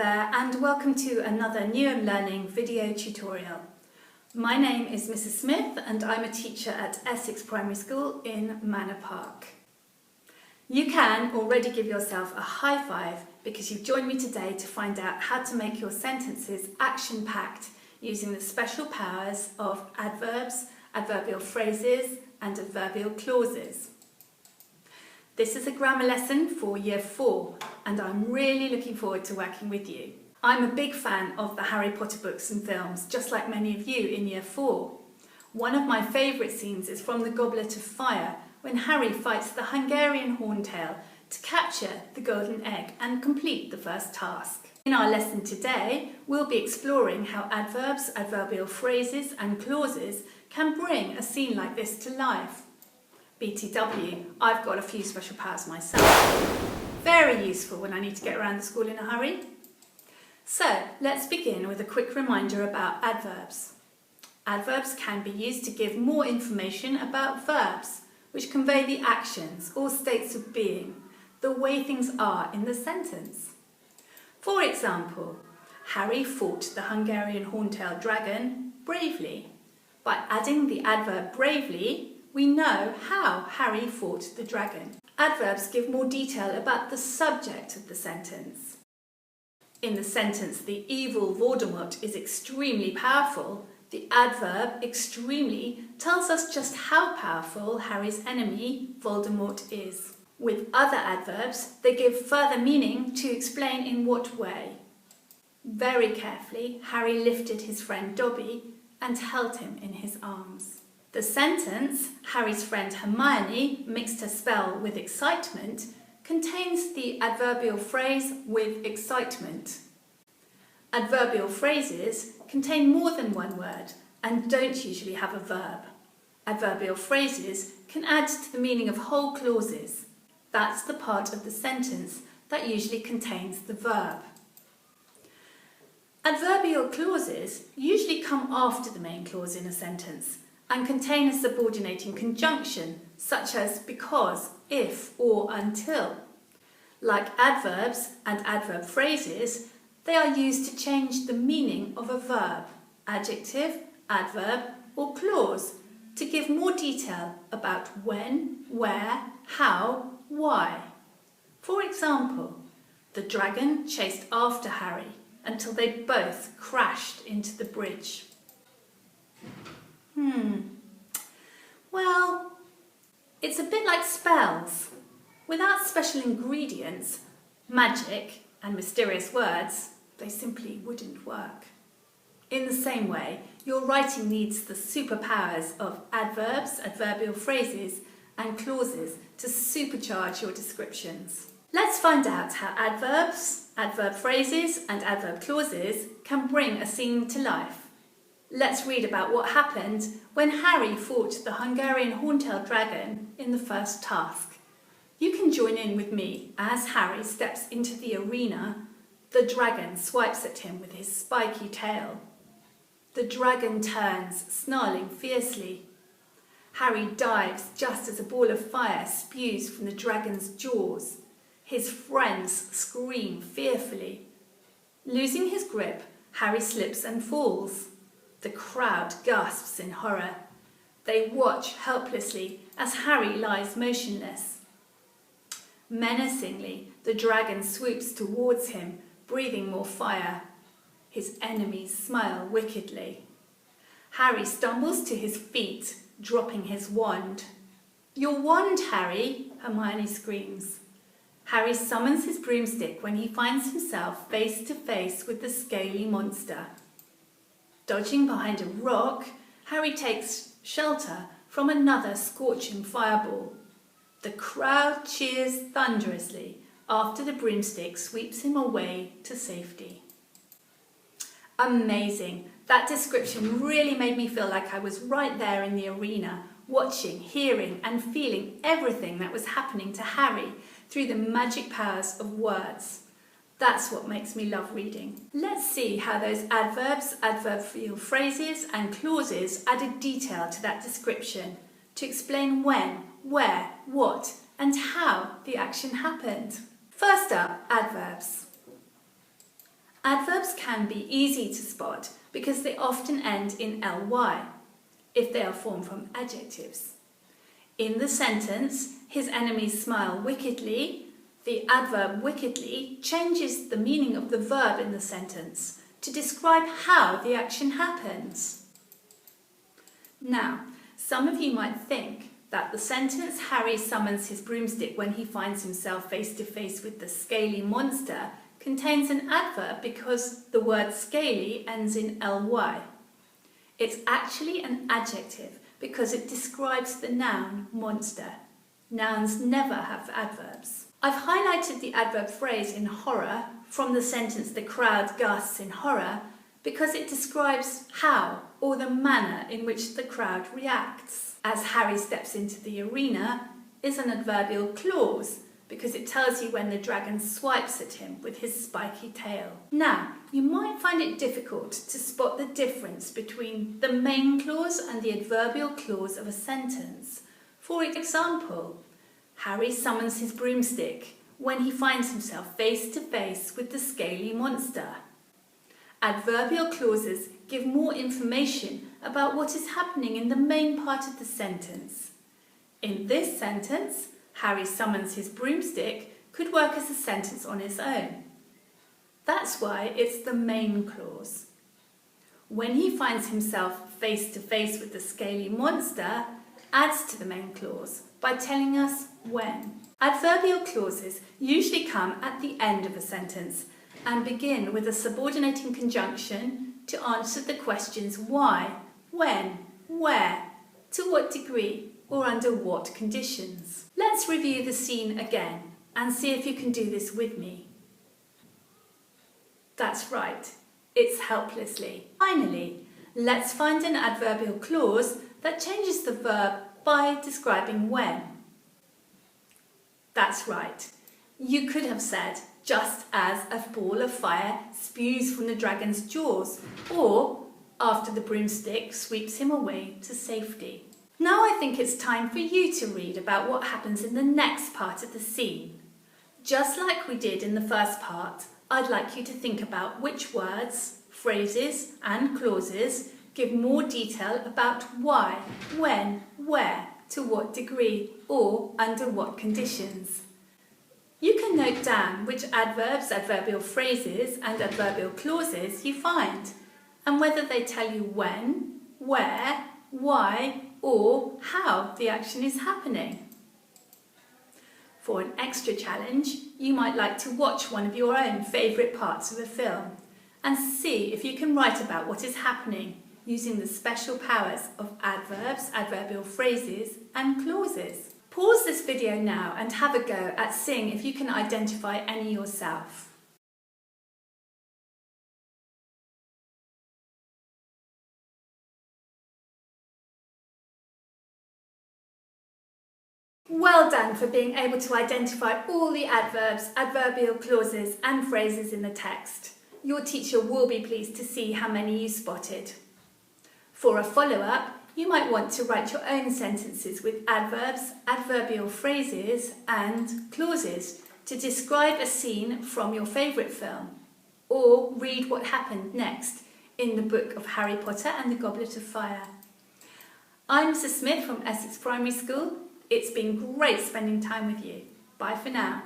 there and welcome to another New and Learning video tutorial. My name is Mrs. Smith and I'm a teacher at Essex Primary School in Manor Park. You can already give yourself a high five because you've joined me today to find out how to make your sentences action-packed using the special powers of adverbs, adverbial phrases and adverbial clauses. This is a grammar lesson for Year 4 and I'm really looking forward to working with you. I'm a big fan of the Harry Potter books and films, just like many of you in Year 4. One of my favourite scenes is from The Goblet of Fire, when Harry fights the Hungarian horntail to capture the golden egg and complete the first task. In our lesson today, we'll be exploring how adverbs, adverbial phrases and clauses can bring a scene like this to life. BTW, I've got a few special powers myself. Very useful when I need to get around the school in a hurry. So, let's begin with a quick reminder about adverbs. Adverbs can be used to give more information about verbs, which convey the actions or states of being, the way things are in the sentence. For example, Harry fought the Hungarian horntail dragon bravely. By adding the adverb bravely, we know how Harry fought the dragon. Adverbs give more detail about the subject of the sentence. In the sentence, the evil Voldemort is extremely powerful, the adverb extremely tells us just how powerful Harry's enemy, Voldemort, is. With other adverbs, they give further meaning to explain in what way. Very carefully, Harry lifted his friend Dobby and held him in his arms. The sentence, Harry's friend Hermione mixed her spell with excitement, contains the adverbial phrase with excitement. Adverbial phrases contain more than one word and don't usually have a verb. Adverbial phrases can add to the meaning of whole clauses. That's the part of the sentence that usually contains the verb. Adverbial clauses usually come after the main clause in a sentence and contain a subordinating conjunction, such as because, if, or until. Like adverbs and adverb phrases, they are used to change the meaning of a verb, adjective, adverb, or clause to give more detail about when, where, how, why. For example, the dragon chased after Harry until they both crashed into the bridge. Well, it's a bit like spells. Without special ingredients, magic and mysterious words, they simply wouldn't work. In the same way, your writing needs the superpowers of adverbs, adverbial phrases and clauses to supercharge your descriptions. Let's find out how adverbs, adverb phrases and adverb clauses can bring a scene to life. Let's read about what happened when Harry fought the Hungarian horntail dragon in the first task. You can join in with me as Harry steps into the arena. The dragon swipes at him with his spiky tail. The dragon turns, snarling fiercely. Harry dives just as a ball of fire spews from the dragon's jaws. His friends scream fearfully. Losing his grip, Harry slips and falls. The crowd gasps in horror. They watch helplessly as Harry lies motionless. Menacingly, the dragon swoops towards him, breathing more fire. His enemies smile wickedly. Harry stumbles to his feet, dropping his wand. "Your wand, Harry!" Hermione screams. Harry summons his broomstick when he finds himself face to face with the scaly monster. Dodging behind a rock, Harry takes shelter from another scorching fireball. The crowd cheers thunderously after the broomstick sweeps him away to safety. Amazing! That description really made me feel like I was right there in the arena, watching, hearing and feeling everything that was happening to Harry through the magic powers of words. That's what makes me love reading. Let's see how those adverbs, adverbial phrases and clauses added detail to that description to explain when, where, what and how the action happened. First up, adverbs. Adverbs can be easy to spot because they often end in ly, if they are formed from adjectives. In the sentence, his enemies smile wickedly, the adverb wickedly changes the meaning of the verb in the sentence to describe how the action happens. Now, some of you might think that the sentence Harry summons his broomstick when he finds himself face to face with the scaly monster contains an adverb because the word scaly ends in ly. It's actually an adjective because it describes the noun monster. Nouns never have adverbs. I've highlighted the adverb phrase in horror from the sentence the crowd gasps in horror because it describes how or the manner in which the crowd reacts. As Harry steps into the arena is an adverbial clause because it tells you when the dragon swipes at him with his spiky tail. Now, you might find it difficult to spot the difference between the main clause and the adverbial clause of a sentence. For example, Harry summons his broomstick when he finds himself face to face with the scaly monster. Adverbial clauses give more information about what is happening in the main part of the sentence. In this sentence, Harry summons his broomstick could work as a sentence on its own. That's why it's the main clause. When he finds himself face to face with the scaly monster adds to the main clause by telling us when. Adverbial clauses usually come at the end of a sentence and begin with a subordinating conjunction to answer the questions why, when, where, to what degree, or under what conditions. Let's review the scene again and see if you can do this with me. That's right, it's helplessly. Finally, let's find an adverbial clause that changes the verb by describing when. That's right. You could have said, just as a ball of fire spews from the dragon's jaws, or after the broomstick sweeps him away to safety. Now I think it's time for you to read about what happens in the next part of the scene. Just like we did in the first part, I'd like you to think about which words, phrases and clauses give more detail about why, when, where, to what degree, or under what conditions. You can note down which adverbs, adverbial phrases and adverbial clauses you find, and whether they tell you when, where, why, or how the action is happening. For an extra challenge, you might like to watch one of your own favourite parts of a film and see if you can write about what is happening using the special powers of adverbs, adverbial phrases and clauses. Pause this video now and have a go at seeing if you can identify any yourself. Well done for being able to identify all the adverbs, adverbial clauses and phrases in the text. Your teacher will be pleased to see how many you spotted. For a follow-up, you might want to write your own sentences with adverbs, adverbial phrases and clauses to describe a scene from your favourite film, or read what happened next in the book of Harry Potter and the Goblet of Fire. I'm Mrs. Smith from Essex Primary School. It's been great spending time with you. Bye for now.